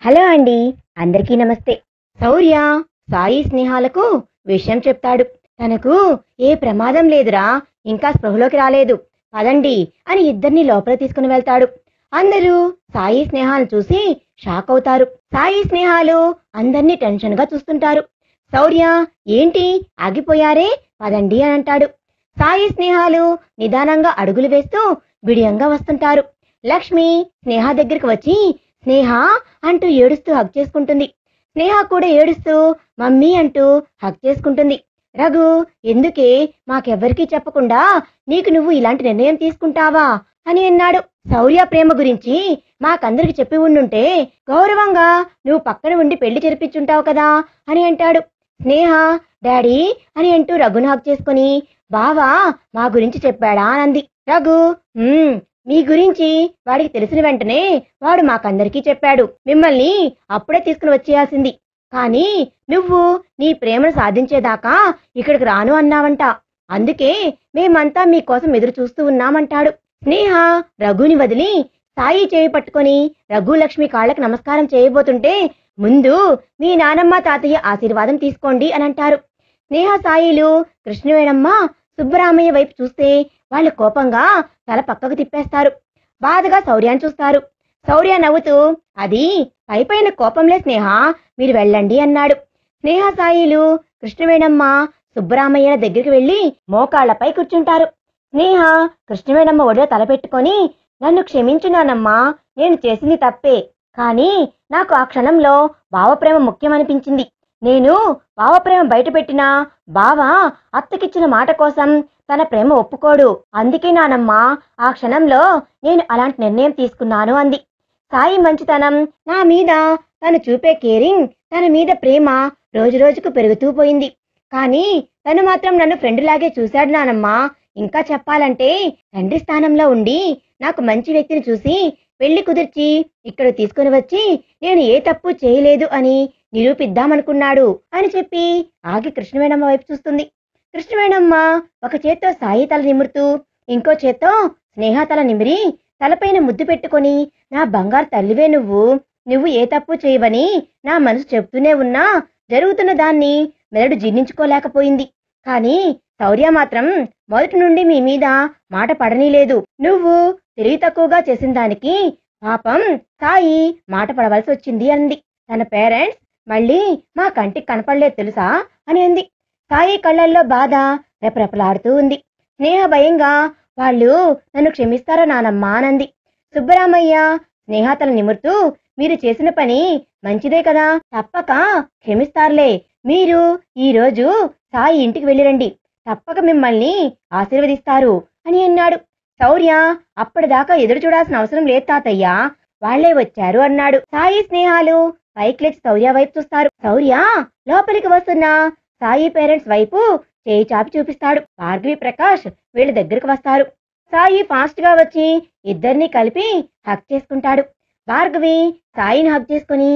Hello అండి, అందరికీ నమస్తే. శౌర్య సాయి స్నేహాలకు విషయం చెప్తాడు. తనకు ఏ ప్రమాదం లేదురా, ఇంకా స్పృహలోకి రాలేదు, పదండి అని ఇద్దరిని లోపల తీసుకుని వెళ్తాడు. అందరూ సాయి స్నేహాలను చూసి షాక్ అవుతారు. సాయి స్నేహాలు అందరినీ టెన్షన్ గా చూస్తుంటారు. శౌర్య, ఏంటి ఆగిపోయారే, పదండి అని అంటాడు. సాయి స్నేహాలు నిదానంగా అడుగులు వేస్తూ బిడియంగా వస్తుంటారు. లక్ష్మి స్నేహ దగ్గరికి వచ్చి స్నేహ అంటూ ఏడుస్తూ హగ్ చేసుకుంటుంది. స్నేహ కూడా ఏడుస్తూ మమ్మీ అంటూ హగ్ చేసుకుంటుంది. రఘు, ఎందుకే మాకెవ్వరికీ చెప్పకుండా నీకు నువ్వు ఇలాంటి నిర్ణయం తీసుకుంటావా అని అన్నాడు. శౌర్య ప్రేమ గురించి మాకందరికి చెప్పి ఉండుంటే గౌరవంగా నువ్వు పక్కన ఉండి పెళ్లి జరిపించుంటావు కదా అని అంటాడు. స్నేహ డాడీ అని అంటూ రఘును హగ్ చేసుకుని బావా మా గురించి చెప్పాడా అనంది. రఘు, మీ గురించి వాడికి తెలిసిన వెంటనే వాడు మాకందరికీ చెప్పాడు. మిమ్మల్ని అప్పుడే తీసుకుని వచ్చేయాల్సింది, కానీ నువ్వు నీ ప్రేమను సాధించేదాకా ఇక్కడికి రాను అన్నావంట. అందుకే మేమంతా మీకోసం ఎదురు చూస్తూ ఉన్నామంటాడు. స్నేహ రఘుని వదిలి సాయి చేయి పట్టుకొని రఘు లక్ష్మి కాళ్ళకి నమస్కారం చేయబోతుంటే ముందు మీ నానమ్మ తాతయ్య ఆశీర్వాదం తీసుకోండి అని అంటారు. స్నేహ సాయిలు కృష్ణవేణమ్మ సుబ్బరామయ్య వైపు చూస్తే వాళ్ళు కోపంగా తల పక్కకు తిప్పేస్తారు. బాధగా శౌర్యాన్ని చూస్తారు. శౌర్య నవ్వుతూ అది పైపైన కోపంలే స్నేహ, మీరు వెళ్ళండి అన్నాడు. స్నేహ సాయిలు కృష్ణవేణమ్మ సుబ్బరామయ్య దగ్గరికి వెళ్లి మోకాళ్లపై కూర్చుంటారు. స్నేహ కృష్ణవేణమ్మ ఒడిలో తలపెట్టుకొని నన్ను క్షమించున్నానమ్మా, నేను చేసింది తప్పే, కానీ నాకు ఆ క్షణంలో భావప్రేమ ముఖ్యమనిపించింది. నేను భావప్రేమ బయట పెట్టినా బావ అత్తకిచ్చిన మాట కోసం తన ప్రేమ ఒప్పుకోడు, అందుకే నానమ్మా ఆ క్షణంలో నేను అలాంటి నిర్ణయం తీసుకున్నాను అంది. సాయి మంచితనం, నా మీద తను చూపే కేరింగ్, తన మీద ప్రేమ రోజు రోజుకు పెరుగుతూ పోయింది. కానీ తను మాత్రం నన్ను ఫ్రెండ్ లాగే చూశాడు నానమ్మా. ఇంకా చెప్పాలంటే తండ్రి స్థానంలో ఉండి నాకు మంచి వ్యక్తిని చూసి పెళ్లి కుదిర్చి ఇక్కడ తీసుకుని వచ్చి నేను ఏ తప్పు చేయలేదు అని నిరూపిద్దామనుకున్నాడు అని చెప్పి ఆగి కృష్ణవేణమ్మ వైపు చూస్తుంది. కృష్ణవేణమ్మ ఒక చేత్తో సాయి తల నిమురుతూ ఇంకో చేత్తో స్నేహ తల నిమిరి తలపైన ముద్దు పెట్టుకొని నా బంగారు తల్లివే నువ్వు ఏ తప్పు చేయవని నా మనసు చెబుతూనే ఉన్నా జరుగుతున్న దాన్ని మెదడు జీర్ణించుకోలేకపోయింది. కానీ శౌర్య మాత్రం మొదటి నుండి మీ మీద మాట పడనీలేదు. నువ్వు తెలివి తక్కువగా చేసిన దానికి పాపం సాయి మాట పడవలసి వచ్చింది అంది. తన పేరెంట్స్ మళ్ళీ మా కంటికి కనపడలేదు తెలుసా అని అంది. సాయి కళ్ళల్లో బాధ రెపరెపలాడుతూ ఉంది. స్నేహ భయంగా వాళ్ళు నన్ను క్షమిస్తారా నానమ్మా అనంది. సుబ్బరామయ్య స్నేహ తల నిమురుతూ మీరు చేసిన పని మంచిదే కదా, తప్పక క్షమిస్తారులే, మీరు ఈ రోజు సాయి ఇంటికి వెళ్ళిరండి, తప్పక మిమ్మల్ని ఆశీర్వదిస్తారు అని అన్నాడు. శౌర్య అప్పటిదాకా ఎదురు చూడాల్సిన అవసరం లేదు తాతయ్య, వాళ్లే వచ్చారు అన్నాడు. సాయి స్నేహాలు పైకి లేచి శౌర్య వైపు చూస్తారు. శౌర్య లోపలికి వస్తున్న సాయి పేరెంట్స్ వైపు చేయి చాపి చూపిస్తాడు. భార్గవి ప్రకాష్ వీళ్ళ దగ్గరకు వస్తారు. సాయి ఫాస్ట్ గా వచ్చి ఇద్దరిని కలిపి హక్ చేసుకుంటాడు. భార్గవి సాయిని హక్ చేసుకుని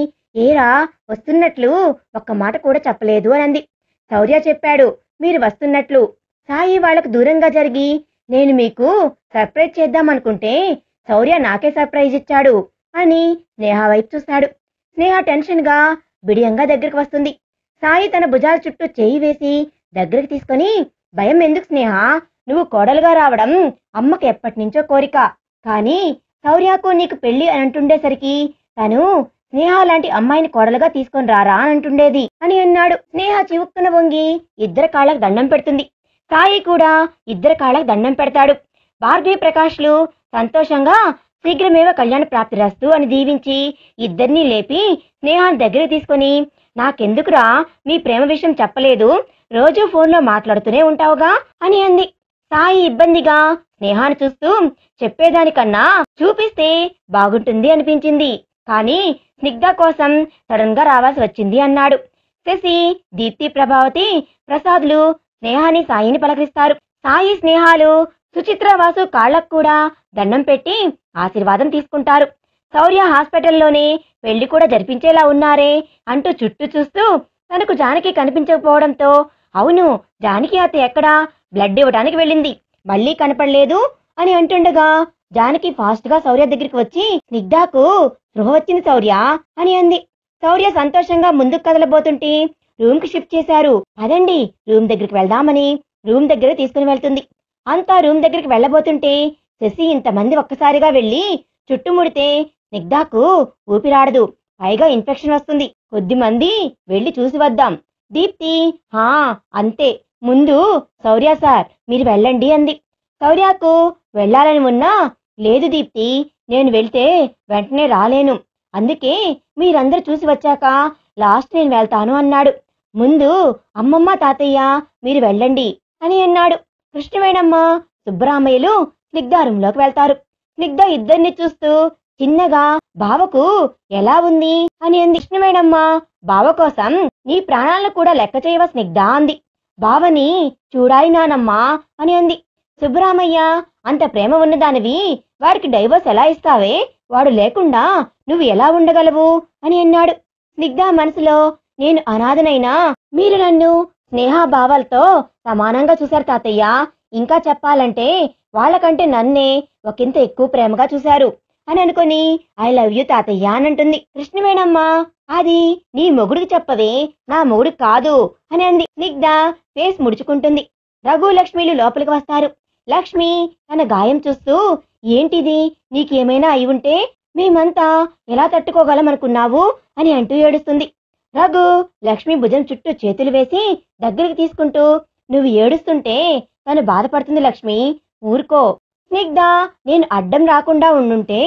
ఏరా వస్తున్నట్లు ఒక్క మాట కూడా చెప్పలేదు అని అంది. శౌర్య చెప్పాడు మీరు వస్తున్నట్లు. సాయి వాళ్లకు దూరంగా జరిగి నేను మీకు సర్ప్రైజ్ చేద్దామనుకుంటే శౌర్య నాకే సర్ప్రైజ్ ఇచ్చాడు అని స్నేహ వైపు చూస్తాడు. స్నేహ టెన్షన్ గా బిడియంగా దగ్గరికి వస్తుంది. సాయి తన భుజాల చుట్టూ చేయి వేసి దగ్గరికి తీసుకొని భయం ఎందుకు స్నేహ, నువ్వు కోడలుగా రావడం అమ్మకి ఎప్పటి నుంచో కోరిక, కానీ శౌర్యకు నీకు పెళ్లి అని అంటుండేసరికి తను స్నేహ లాంటి అమ్మాయిని కోడలుగా తీసుకొని రారా అని అంటుండేది అని అన్నాడు. స్నేహ చివుక్కున వంగి ఇద్దరు కాళ్ళకు దండం పెడుతుంది. సాయి కూడా ఇద్దరు కాళ్ళకు దండం పెడతాడు. భార్గవి ప్రకాష్లు సంతోషంగా శీఘ్రమేవ కళ్యాణ ప్రాప్తిరస్తు అని దీవించి ఇద్దరినీ లేపి స్నేహాన్ని దగ్గరికి తీసుకొని నాకెందుకురా మీ ప్రేమ విషయం చెప్పలేదు, రోజు ఫోన్లో మాట్లాడుతూనే ఉంటావుగా అని అంది. సాయి ఇబ్బందిగా స్నేహాన్ని చూస్తూ చెప్పేదానికన్నా చూపిస్తే బాగుంటుంది అనిపించింది, కానీ స్నిగ్ధ కోసం సడన్ గా రావాల్సి వచ్చింది అన్నాడు. శశి, దీప్తి, ప్రభావతి, ప్రసాద్లు స్నేహాన్ని సాయిని పలకరిస్తారు. సాయి స్నేహాలు సుచిత్ర, వాసు కాళ్లకు కూడా దండం పెట్టి ఆశీర్వాదం తీసుకుంటారు. శౌర్య హాస్పిటల్లోనే పెళ్లి కూడా జరిపించేలా ఉన్నారే అంటూ చుట్టూ చూస్తూ తనకు జానకి కనిపించకపోవడంతో అవును జానకి అత్త ఎక్కడా, బ్లడ్ ఇవ్వడానికి వెళ్ళింది, మళ్ళీ కనపడలేదు అని అంటుండగా జానకి ఫాస్ట్ గా శౌర్య దగ్గరికి వచ్చి స్నిగ్ధాకు స్పృహ వచ్చింది శౌర్య అని అంది. శౌర్య సంతోషంగా ముందుకు కదలబోతుంటే రూమ్ కి షిఫ్ట్ చేశారు. అదండి రూమ్ దగ్గరికి వెళ్దామని రూమ్ దగ్గర తీసుకుని వెళ్తుంది. అంతా రూమ్ దగ్గరికి వెళ్ళబోతుంటే శశి ఇంతమంది ఒక్కసారిగా వెళ్లి చుట్టుముడితే స్నిగ్ధాకు ఊపిరాడదు, పైగా ఇన్ఫెక్షన్ వస్తుంది. కొద్దిమంది వెళ్లి చూసి వద్దాం. దీప్తి హా అంతే, ముందు శౌర్య సార్ మీరు వెళ్ళండి అంది. శౌర్యకు వెళ్ళాలని ఉన్నా లేదు దీప్తి, నేను వెళ్తే వెంటనే రాలేను, అందుకే మీరందరూ చూసి వచ్చాక లాస్ట్ నేను వెళ్తాను అన్నాడు. ముందు అమ్మమ్మ తాతయ్య మీరు వెళ్ళండి అని అన్నాడు. కృష్ణవేణమ్మ సుబ్బరామయ్యలు స్నిగ్ధ రూంలోకి వెళ్తారు. స్నిగ్ధ ఇద్దరిని చూస్తూ చిన్నగా బావకు ఎలా ఉంది అని అంది. కృష్ణవేణమ్మ బావ కోసం నీ ప్రాణాలను కూడా లెక్క చేయవ స్నిగ్ధ అంది. బావని చూడాలి నానమ్మా అని అంది. సుబ్బరామయ్య అంత ప్రేమ ఉన్నదానివి వాడికి డైవర్స్ ఎలా ఇస్తావే, వాడు లేకుండా నువ్వు ఎలా ఉండగలవు అని అన్నాడు. స్నిగ్ధ మనసులో నేను అనాథనైనా మీరు నన్ను స్నేహభావాలతో సమానంగా చూశారు తాతయ్య, ఇంకా చెప్పాలంటే వాళ్ళకంటే నన్నే ఒకంత ఎక్కువ ప్రేమగా చూశారు అని అనుకుని ఐ లవ్ యూ తాతయ్య అని అంటుంది. కృష్ణవేణమ్మ అది నీ మొగుడికి చెప్పవే, నా మొగుడికి కాదు అని అంది. స్నిగ్ధ ఫేస్ ముడుచుకుంటుంది. రఘు లక్ష్మిలు లోపలికి వస్తారు. లక్ష్మి తన గాయం చూస్తూ ఏంటిది, నీకేమైనా అయి ఉంటే మేమంతా ఎలా తట్టుకోగలమనుకున్నావు అని అంటూ ఏడుస్తుంది. రఘు లక్ష్మి భుజం చుట్టూ చేతులు వేసి దగ్గరికి తీసుకుంటూ నువ్వు ఏడుస్తుంటే తను బాధపడుతుంది లక్ష్మి, ఊరుకో. స్నిగ్ధ నేను అడ్డం రాకుండా ఉండుంటే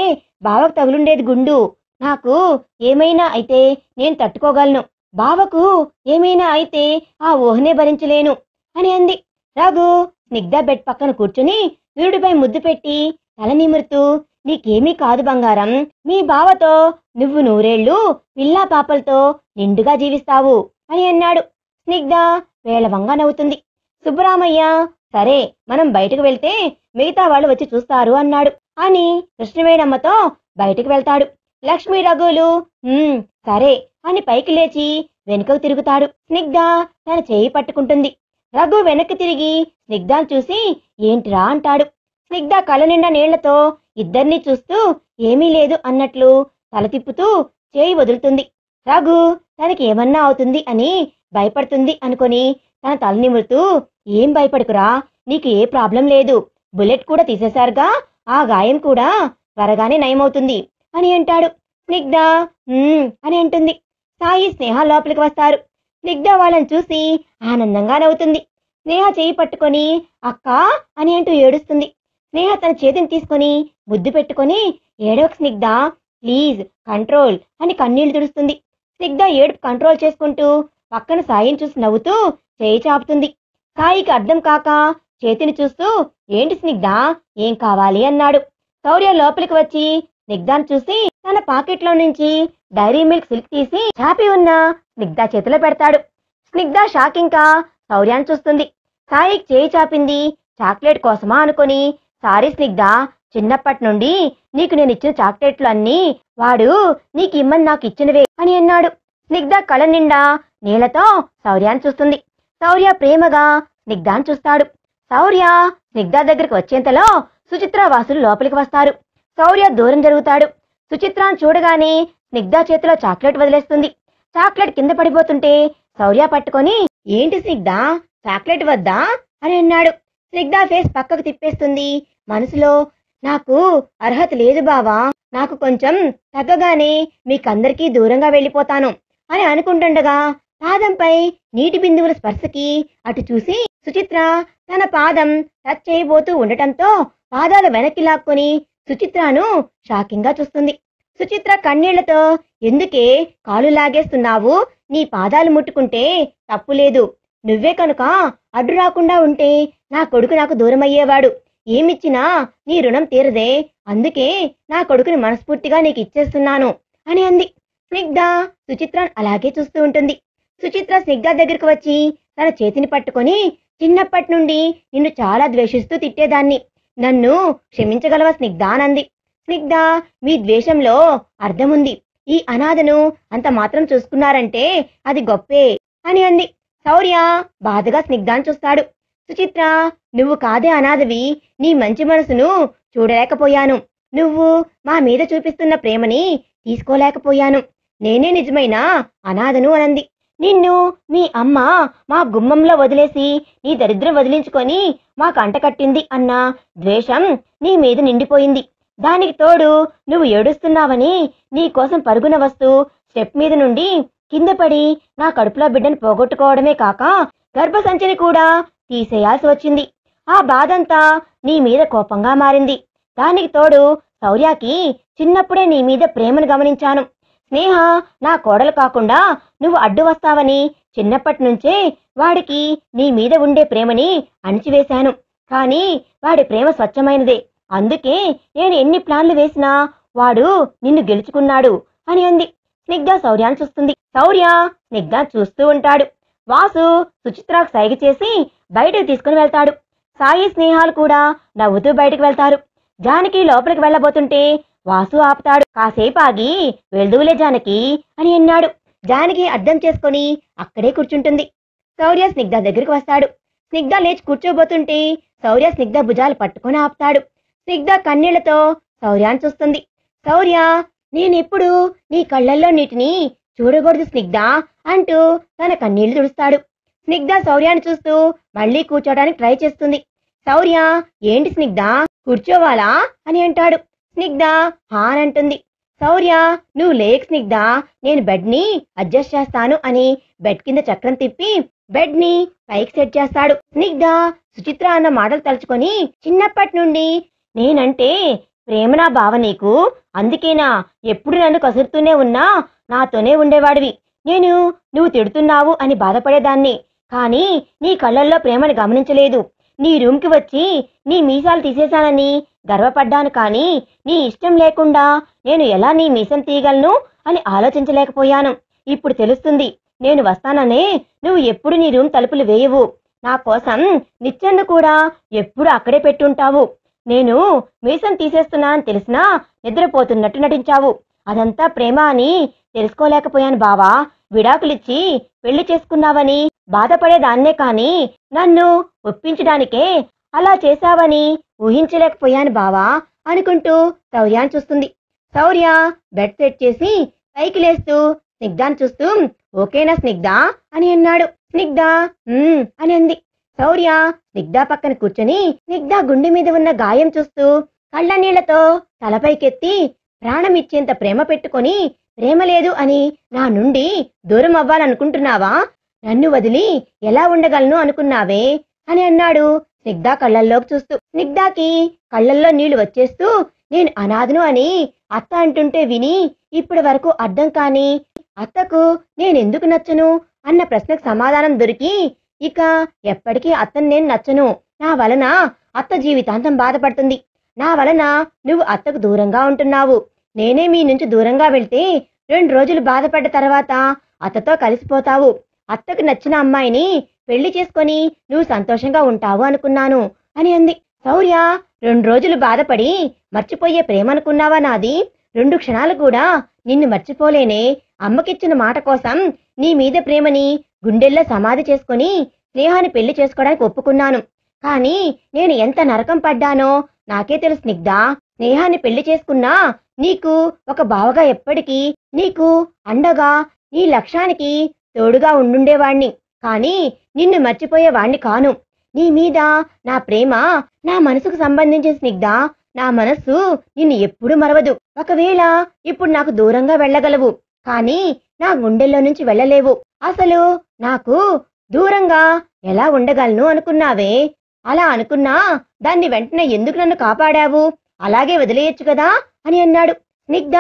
బావకు తగులుండేది గుండు, నాకు ఏమైనా అయితే నేను తట్టుకోగలను, బావకు ఏమైనా అయితే ఆ ఊహనే భరించలేను అని అంది. రఘు స్నిగ్ధ బెడ్ పక్కన కూర్చుని వీరుడిపై ముద్దు పెట్టి తల నిమురుతూ నీకేమీ కాదు బంగారం, మీ బావతో నువ్వు నూరేళ్లు పిల్లా పాపలతో నిండుగా జీవిస్తావు అని అన్నాడు. స్నిగ్ధ వేలవంగా నవ్వుతుంది. సుబ్బరామయ్య సరే మనం బయటకు వెళ్తే మిగతా వాళ్ళు వచ్చి చూస్తారు అన్నాడు అని కృష్ణవేణమ్మతో బయటకు వెళ్తాడు. లక్ష్మీ రఘులు సరే అని పైకి లేచి వెనుకకు తిరుగుతాడు. స్నిగ్ధ తన చేయి పట్టుకుంటుంది. రఘు వెనక్కి తిరిగి స్నిగ్ధను చూసి ఏంటిరా అంటాడు. స్నిగ్ధ కళ్ళ నిండా నీళ్లతో ఇద్దరినీ చూస్తూ ఏమీ లేదు అన్నట్లు తల తిప్పుతూ చేయి వదులుతుంది. రఘు తనకి ఏమన్నా అవుతుంది అని భయపడుతుంది అనుకొని తన తల నిమురుతూ ఏం భయపడుకురా, నీకు ఏ ప్రాబ్లం లేదు, బుల్లెట్ కూడా తీసేశారుగా, ఆ గాయం కూడా త్వరగానే నయమవుతుంది అని అంటాడు. స్నిగ్ధ అని అంటుంది. సాయి స్నేహ లోపలికి వస్తారు. స్నిగ్ధ వాళ్ళని చూసి ఆనందంగా నవ్వుతుంది. స్నేహ చేయి పట్టుకొని అక్క అని అంటూ ఏడుస్తుంది. స్నేహ తన చేతిని తీసుకొని ముద్దు పెట్టుకొని ఏడవకు స్నిగ్ధ ప్లీజ్ కంట్రోల్ అని కన్నీళ్లు తుడుస్తుంది. స్నిగ్ధ ఏడుపు కంట్రోల్ చేసుకుంటూ పక్కన సాయిని చూసి నవ్వుతూ చేయి చాపుతుంది. సాయికి అర్థం కాక చేతిని చూస్తూ ఏంటి స్నిగ్ధ ఏం కావాలి అన్నాడు. శౌర్య లోపలికి వచ్చి స్నిగ్ధను చూసి తన పాకెట్లో నుంచి డైరీ మిల్క్ సిల్క్ తీసి చాపి ఉన్న స్నిగ్ధ చేతిలో పెడతాడు. స్నిగ్ధ షాకింగ్గా శౌర్యాన్ని చూస్తుంది. సాయికి చేయి చాపింది చాక్లెట్ కోసమా అనుకొని సారీ స్నిగ్ధ, చిన్నప్పటి నుండి నీకు నేను ఇచ్చిన చాక్లెట్లు అన్నీ వాడు నీకు ఇమ్మని నాకు ఇచ్చినవే అని అన్నాడు. స్నిగ్ధ కళ్ళ నిండా నీళ్లతో శౌర్యాన్ని చూస్తుంది. శౌర్య ప్రేమగా స్నిగ్ధాన్ని చూస్తాడు. శౌర్య స్నిగ్ధ దగ్గరికి వచ్చేంతలో సుచిత్ర వాసులు లోపలికి వస్తారు. శౌర్య దూరం జరుగుతాడు. సుచిత్రాన్ని చూడగానే స్నిగ్ధ చేతిలో చాక్లెట్ వదిలేస్తుంది. చాక్లెట్ కింద పడిపోతుంటే శౌర్య పట్టుకొని ఏంటి స్నిగ్ధ చాక్లెట్ వద్దా అని అన్నాడు. స్నిగ్ధ ఫేస్ పక్కకు తిప్పేస్తుంది. మనసులో నాకు అర్హత లేదు బావా, నాకు కొంచెం తగ్గగానే మీకందరికీ దూరంగా వెళ్ళిపోతాను అని అనుకుంటుండగా పాదంపై నీటి బిందువుల స్పర్శకి అటు చూసి సుచిత్ర తన పాదం టచ్ చేయబోతూ ఉండటంతో పాదాలు వెనక్కి లాక్కొని సుచిత్రను షాకింగ్ గా చూస్తుంది. సుచిత్ర కన్నీళ్లతో ఎందుకే కాలు లాగేస్తున్నావు, నీ పాదాలు ముట్టుకుంటే తప్పులేదు, నువ్వే కనుక అడ్డు రాకుండా ఉంటే నా కొడుకు నాకు దూరమయ్యేవాడు, ఏమిచ్చినా నీ రుణం తీరదే, అందుకే నా కొడుకుని మనస్ఫూర్తిగా నీకు ఇచ్చేస్తున్నాను అని అంది. స్నిగ్ధ సుచిత్రను అలాగే చూస్తూ ఉంటుంది. సుచిత్ర స్నిగ్ధ దగ్గరికి వచ్చి తన చేతిని పట్టుకొని చిన్నప్పటి నుండి నిన్ను చాలా ద్వేషిస్తూ తిట్టేదాన్ని, నన్ను క్షమించగలవా స్నిగ్ధ అనంది. స్నిగ్ధ మీ ద్వేషంలో అర్థముంది, ఈ అనాథను అంత మాత్రం చూసుకున్నారంటే అది గొప్పే అని అంది. శౌర్య బాధగా స్నిగ్ధాన్ని చూస్తాడు. సుచిత్ర, నువ్వు కాదే అనాథవి. నీ మంచి మనసును చూడలేకపోయాను. నువ్వు మా మీద చూపిస్తున్న ప్రేమని తీసుకోలేకపోయాను. నేనే నిజమైన అనాథను అనంది. నిన్ను మీ అమ్మ మా గుమ్మంలో వదిలేసి నీ దరిద్రం వదిలించుకొని మా కంట కట్టింది అన్న ద్వేషం నీ మీద నిండిపోయింది. దానికి తోడు నువ్వు ఏడుస్తున్నావని నీ కోసం పరుగున వస్తూ స్టెప్ మీద నుండి కింద పడి నా కడుపులో బిడ్డను పోగొట్టుకోవడమే కాక గర్భసంచిని కూడా తీసేయాల్సి వచ్చింది. ఆ బాధంతా నీ మీద కోపంగా మారింది. దానికి తోడు శౌర్యకి చిన్నప్పుడే నీ మీద ప్రేమను గమనించాను. స్నేహ నా కోడలు కాకుండా నువ్వు అడ్డు వస్తావని చిన్నప్పటి నుంచే వాడికి నీ మీద ఉండే ప్రేమని అణిచివేశాను. కానీ వాడి ప్రేమ స్వచ్ఛమైనదే. అందుకే నేను ఎన్ని ప్లాన్లు వేసినా వాడు నిన్ను గెలుచుకున్నాడు అని అంది. స్నిగ్ధ శౌర్యాన్ని చూస్తుంది. శౌర్య స్నిగ్ధ చూస్తూ ఉంటాడు. వాసు సుచిత్రకు సైగ చేసి బయటకు తీసుకుని వెళ్తాడు. సాయి స్నేహాలు కూడా నవ్వుతూ బయటకు వెళ్తారు. జానకి లోపలికి వెళ్ళబోతుంటే వాసు ఆపుతాడు. కాసేపు ఆగి వెళ్దువులే జానకి అని అన్నాడు. జానకి అర్థం చేసుకుని అక్కడే కూర్చుంటుంది. శౌర్య స్నిగ్ధ దగ్గరికి వస్తాడు. స్నిగ్ధ లేచి కూర్చోబోతుంటే శౌర్య స్నిగ్ధ భుజాలు పట్టుకొని ఆపుతాడు. స్నిగ్ధ కన్నీళ్లతో శౌర్యాన్ని చూస్తుంది. శౌర్య, నేనెప్పుడు నీ కళ్ళల్లో నీటిని చూడకూడదు స్నిగ్ధ అంటూ తన కన్నీళ్లు తుడుస్తాడు. స్నిగ్ధ శౌర్యాన్ని చూస్తూ మళ్లీ కూర్చోడానికి ట్రై చేస్తుంది. శౌర్య, ఏంటి స్నిగ్ధ, కూర్చోవాలా అని అంటాడు. స్నిగ్ధ హా అని అంటుంది. శౌర్య, నువ్వు లేక్ స్నిగ్ధ, నేను బెడ్ ని అడ్జస్ట్ చేస్తాను అని బెడ్ కింద చక్రం తిప్పి బెడ్ ని పైకి సెట్ చేస్తాడు. స్నిగ్ధ సుచిత్ర అన్న మాటలు తలుచుకొని, చిన్నప్పటి నుండి నేనంటే ప్రేమ నా బావ నీకు, అందుకేనా ఎప్పుడు నన్ను కసురుతూనే ఉన్నా నాతోనే ఉండేవాడివి. నువ్వు తిడుతున్నావు అని బాధపడేదాన్ని, కానీ నీ కళ్ళల్లో ప్రేమను గమనించలేదు. నీ రూమ్కి వచ్చి నీ మీసాలు తీసేశానని గర్వపడ్డాను, కానీ నీ ఇష్టం లేకుండా నేను ఎలా నీ మీసం తీయగలను అని ఆలోచించలేకపోయాను. ఇప్పుడు తెలుస్తుంది, నేను వస్తాననే నువ్వు ఎప్పుడు నీ రూమ్ తలుపులు వేయవు. నా కోసం నిచ్చెన్ను కూడా ఎప్పుడు అక్కడే పెట్టుంటావు. నేను మీసం తీసేస్తున్నానని తెలిసినా నిద్రపోతున్నట్టు నటించావు. అదంతా ప్రేమ అని తెలుసుకోలేకపోయాను బావా. విడాకులిచ్చి పెళ్లి చేసుకున్నావని బాధపడేదాన్నే, కాని నన్ను ఒప్పించడానికే అలా చేశావని ఊహించలేకపోయాను బావా అనుకుంటూ శౌర్యాన్ని చూస్తుంది. శౌర్య బెడ్ సెట్ చేసి పైకి లేస్తూ స్నిగ్ధాన్ని చూస్తూ, ఓకేనా స్నిగ్ధ అని అన్నాడు. స్నిగ్ధ అని అంది. శౌర్య స్నిగ్ధ పక్కన కూర్చొని స్నిగ్ధ గుండె మీద ఉన్న గాయం చూస్తూ కళ్ళ నీళ్లతో తలపైకెత్తి, ప్రాణం ఇచ్చేంత ప్రేమ పెట్టుకొని ప్రేమ లేదు అని నా నుండి దూరం అవ్వాలనుకుంటున్నావా? నన్ను వదిలి ఎలా ఉండగలను అనుకున్నావే అని అన్నాడు స్నిగ్ధ కళ్ళల్లోకి చూస్తూ. స్నిగ్ధకి కళ్ళల్లో నీళ్లు వచ్చేస్తూ, నేను అనాథను అని అత్త అంటుంటే విని ఇప్పటి వరకు అర్థం కాని అత్తకు నేనెందుకు నచ్చను అన్న ప్రశ్నకు సమాధానం దొరికి, ఇక ఎప్పటికీ అత్తను నేను నచ్చను. నా వలన అత్త జీవితాంతం బాధపడుతుంది. నా వలన నువ్వు అత్తకు దూరంగా ఉంటున్నావు. నేనే మీ నుంచి దూరంగా వెళ్తే 2 రోజులు బాధపడ్డ తర్వాత అత్తతో కలిసిపోతావు. అత్తకు నచ్చిన అమ్మాయిని పెళ్లి చేసుకొని నువ్వు సంతోషంగా ఉంటావు అనుకున్నాను అని అంది. శౌర్య, 2 రోజులు బాధపడి మర్చిపోయే ప్రేమ అనుకున్నావా నాది? 2 క్షణాలు కూడా నిన్ను మర్చిపోలేనే. అమ్మకిచ్చిన మాట కోసం నీ మీద ప్రేమని గుండెల్లో సమాధి చేసుకుని స్నేహాన్ని పెళ్లి చేసుకోవడానికి ఒప్పుకున్నాను. కానీ నేను ఎంత నరకం పడ్డానో నాకే తెలుసు స్నిగ్ధ. స్నేహాన్ని పెళ్లి చేసుకున్నా నీకు ఒక బావగా ఎప్పటికీ నీకు అండగా నీ లక్ష్యానికి తోడుగా ఉండుండేవాణ్ణి, కానీ నిన్ను మర్చిపోయేవాణ్ణి కాను. నీ మీద నా ప్రేమ నా మనసుకు సంబంధించిన స్నిగ్ధ. నా మనస్సు నిన్ను ఎప్పుడూ మరవదు. ఒకవేళ ఇప్పుడు నాకు దూరంగా వెళ్ళగలవు, కానీ నా గుండెల్లో నుంచి వెళ్ళలేవు. అసలు నాకు దూరంగా ఎలా ఉండగలను అనుకున్నావే? అలా అనుకున్నా దాన్ని వెంటనే ఎందుకు నన్ను కాపాడావు? అలాగే వదిలేయచ్చు కదా అని అన్నాడు. స్నిగ్ధ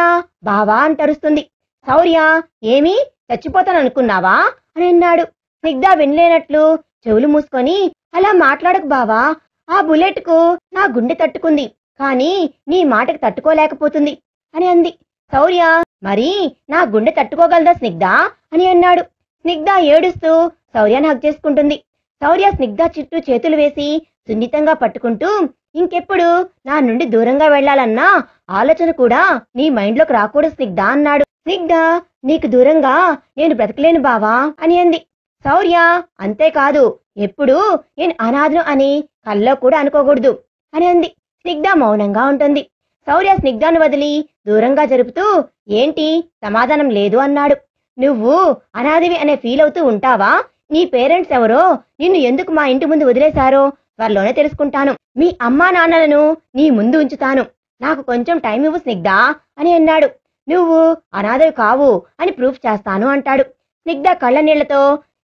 బావా అంటరుస్తుంది. శౌర్య, ఏమీ చచ్చిపోతాననుకున్నావా అని అన్నాడు. స్నిగ్ధ వినలేనట్లు చెవులు మూసుకొని, అలా మాట్లాడకు బావా. ఆ బుల్లెట్ కు నా గుండె తట్టుకుంది, కానీ నీ మాటకు తట్టుకోలేకపోతుంది అని అంది. శౌర్య, మరి నా గుండె తట్టుకోగలదా స్నిగ్ధ అని అన్నాడు. స్నిగ్ధ ఏడుస్తూ శౌర్యాన్ని హగ్ చేసుకుంటుంది. శౌర్య స్నిగ్ధ చుట్టూ చేతులు వేసి సున్నితంగా పట్టుకుంటూ, ఇంకెప్పుడు నా నుండి దూరంగా వెళ్లాలన్నా ఆలోచన కూడా నీ మైండ్లోకి రాకూడదు స్నిగ్ధ అన్నాడు. స్నిగ్ధ, నీకు దూరంగా నేను బ్రతకలేను బావా అని అంది. శౌర్య అంతేకాదు ఎప్పుడు నేను అనాథను అని కల్లో కూడా అనుకోకూడదు అని అంది. స్నిగ్ధ మౌనంగా ఉంటుంది. శౌర్య స్నిగ్ధను వదిలి దూరంగా జరుపుతూ ఏంటి సమాధానం లేదు అన్నాడు. నువ్వు అనాథవి అనే ఫీల్ అవుతూ ఉంటావా? నీ పేరెంట్స్ ఎవరో నిన్ను ఎందుకు మా ఇంటి ముందు వదిలేశారో త్వరలోనే తెలుసుకుంటాను. మీ అమ్మా నాన్నలను నీ ముందు ఉంచుతాను. నాకు కొంచెం టైం ఇవ్వు స్నిగ్ధ అని అన్నాడు. నువ్వు అనాథవి కావు అని ప్రూఫ్ చేస్తాను అంటాడు. స్నిగ్ధ కళ్ళ నీళ్లతో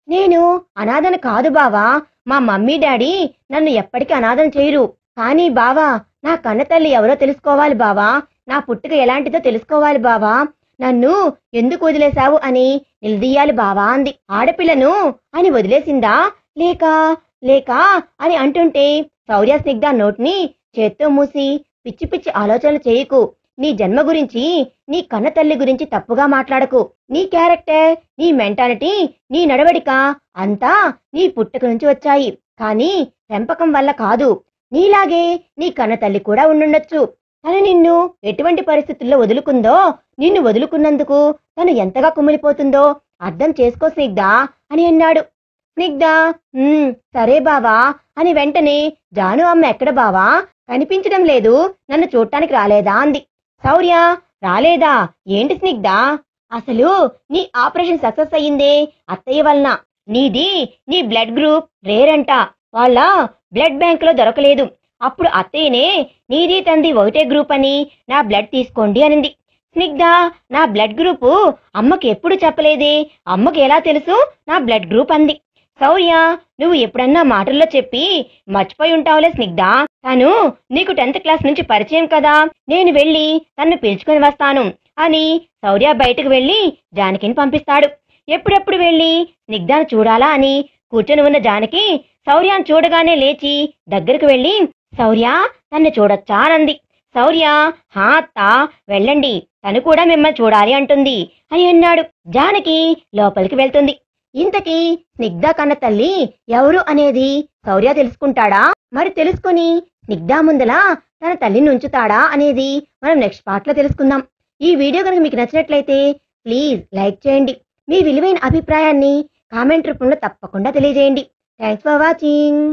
నేను అనాథను కాదు బావా, మా మమ్మీ డాడీ నన్ను ఎప్పటికీ అనాథం చేయరు. కానీ బావా నా కన్న తల్లి ఎవరో తెలుసుకోవాలి బావా, నా పుట్టుక ఎలాంటిదో తెలుసుకోవాలి బావా, నన్ను ఎందుకు వదిలేశావు అని నిలదీయాలి బావా అంది. ఆడపిల్లను అని వదిలేసిందా లేక లేక అని అంటుంటే శౌర్య స్నిగ్ధ నోటిని చేత్తో మూసి పిచ్చి పిచ్చి ఆలోచనలు చేయకు. నీ జన్మ గురించి నీ కన్న తల్లి గురించి తప్పుగా మాట్లాడకు. నీ క్యారెక్టర్, నీ మెంటాలిటీ, నీ నడవడిక అంతా నీ పుట్టుక నుంచి వచ్చాయి. కానీ పెంపకం వల్ల కాదు. నీలాగే నీ కన్న తల్లి కూడా ఉండుండొచ్చు. తను నిన్ను ఎటువంటి పరిస్థితుల్లో వదులుకుందో, నిన్ను వదులుకున్నందుకు తను ఎంతగా కుమిలిపోతుందో అర్థం చేసుకో స్నిగ్ధ అని అన్నాడు. స్నిగ్ధ సరే బావా అని వెంటనే జాను అమ్మ ఎక్కడ బావా, కనిపించడం లేదు, నన్ను చూడటానికి రాలేదా అంది. శౌర్య రాలేదా ఏంటి స్నిగ్ధ, అసలు నీ ఆపరేషన్ సక్సెస్ అయ్యిందే అత్తయ్య వలన. నీది నీ బ్లడ్ గ్రూప్ రేర్ అంట, వాళ్ళ బ్లడ్ బ్యాంక్ లో దొరకలేదు. అప్పుడు అత్తయ్యనే నీది తంది ఒకటే గ్రూప్ అని నా బ్లడ్ తీసుకోండి అనింది. స్నిగ్ధ నా బ్లడ్ గ్రూపు అమ్మకి ఎప్పుడు చెప్పలేదే, అమ్మకి ఎలా తెలుసు నా బ్లడ్ గ్రూప్ అంది. శౌర్య నువ్వు ఎప్పుడన్నా మాటల్లో చెప్పి మర్చిపోయి ఉంటావులే స్నిగ్ధ, తను నీకు 10th క్లాస్ నుంచి పరిచయం కదా, నేను వెళ్ళి తన్ను పిలుచుకొని వస్తాను అని శౌర్య బయటకు వెళ్ళి జానకిని పంపిస్తాడు. ఎప్పుడెప్పుడు వెళ్ళి స్నిగ్ధను చూడాలా అని కూర్చొని ఉన్న జానకి శౌర్యాన్ని చూడగానే లేచి దగ్గరకు వెళ్ళి శౌర్య నన్ను చూడొచ్చా అనంది. శౌర్య హా అత్త వెళ్ళండి, తను కూడా మిమ్మల్ని చూడాలి అంటుంది అని అన్నాడు. జానకి లోపలికి వెళ్తుంది. ఇంతకీ స్నిగ్ధ కన్న తల్లి ఎవరు అనేది శౌర్య తెలుసుకుంటాడా? మరి తెలుసుకుని స్నిగ్ధ ముందల తన తల్లిని ఉంచుతాడా అనేది మనం నెక్స్ట్ పార్ట్ లో తెలుసుకుందాం. ఈ వీడియో కనుక మీకు నచ్చినట్లయితే ప్లీజ్ లైక్ చేయండి. మీ విలువైన అభిప్రాయాన్ని కామెంట్ రూపంలో తప్పకుండా తెలియజేయండి. Thanks for watching.